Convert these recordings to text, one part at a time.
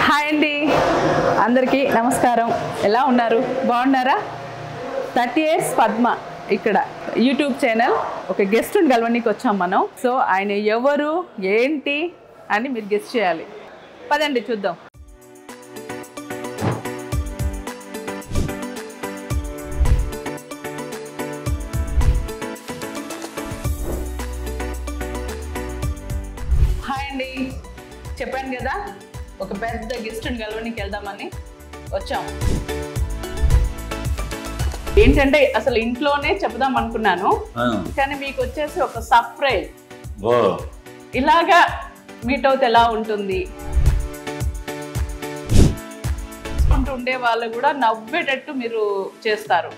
Hi అండి, అందరికీ నమస్కారం. ఎలా ఉన్నారు? బాగున్నారా? 30 years పద్మ ఇక్కడ యూట్యూబ్ ఛానల్ ఒక గెస్ట్ని కలవడానికి వచ్చాం మనం. సో ఆయన ఎవరు ఏంటి అని మీరు గెస్ట్ చేయాలి. పదండి చూద్దాం. హాయ్ అండి, చెప్పాను కదా ఒక పెద్ద గెస్ట్ని కలవడానికి వెళ్దామని వచ్చాం. ఏంటంటే అసలు ఇంట్లోనే చెప్దాం అనుకున్నాను, కానీ మీకు వచ్చేసి ఒక సర్ప్రైజ్. ఇలాగా మీట్ అవుతే ఎలా ఉంటుంది, ఉండే వాళ్ళు కూడా నవ్వేటట్టు మీరు చేస్తారు.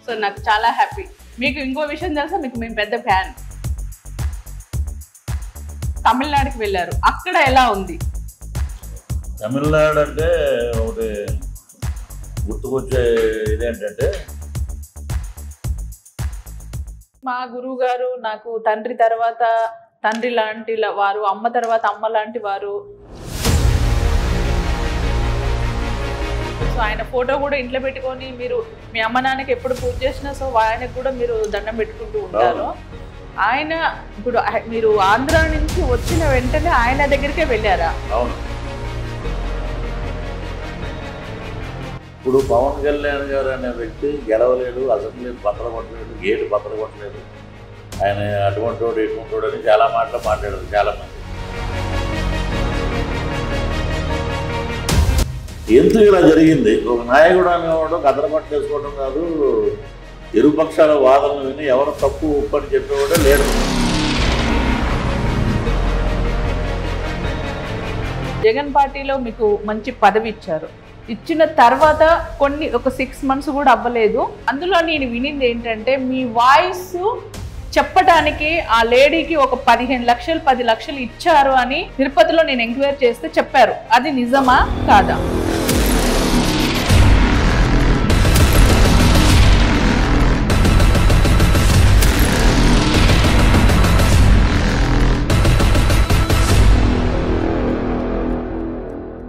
సో నాకు చాలా హ్యాపీ. మీకు ఇంకో విషయం తెలుసా, మీకు మేము పెద్ద ఫ్యాన్. తమిళనాడుకి వెళ్ళారు, అక్కడ ఎలా ఉంది? తమిళనాడు అంటే ఒకటి గుర్తుకొచ్చే ఇదేంటంటే, మా గురువు గారు నాకు తండ్రి తర్వాత తండ్రి లాంటి వారు, అమ్మ తర్వాత అమ్మ లాంటి వారు. సో ఆయన ఫోటో కూడా ఇంట్లో పెట్టుకొని మీరు మీ అమ్మ నాన్నకి ఎప్పుడు పూజ చేసినా సో ఆయనకు కూడా మీరు దండం పెట్టుకుంటూ ఉంటారు. ఆయన ఇప్పుడు మీరు ఆంధ్ర నుంచి వచ్చిన వెంటనే ఆయన దగ్గరికే వెళ్ళారా? అవును. ఇప్పుడు పవన్ కళ్యాణ్ గారు అనే వ్యక్తి గెలవలేడు, అసెంబ్లీ పత్రం కొట్టలేదు, గేటు పత్రం కొట్టలేదు, ఆయన అటువంటి వాడు ఇటువంటి వాడు అని చాలా మాటలు మాట్లాడారు చాలామంది. ఎందుకు ఇలా జరిగింది? ఒక నాయకుడు అనేవాడు గదరపట్టు వేసుకోవడం కాదు, ఇరుపక్షాల వాదనలు విని ఎవరు తప్పు ఒప్పని చెప్పేవాడే లేడు. జగన్ పార్టీలో మీకు మంచి పదవి ఇచ్చారు. ఇచ్చిన తర్వాత ఒక 6 months కూడా అవ్వలేదు. అందులో నేను వినింది ఏంటంటే, మీ వాయిస్ చెప్పడానికి ఆ లేడీకి ఒక 15 లక్షలు 10 లక్షలు ఇచ్చారు అని తిరుపతిలో నేను ఎంక్వైరీ చేస్తే చెప్పారు. అది నిజమా కాదా?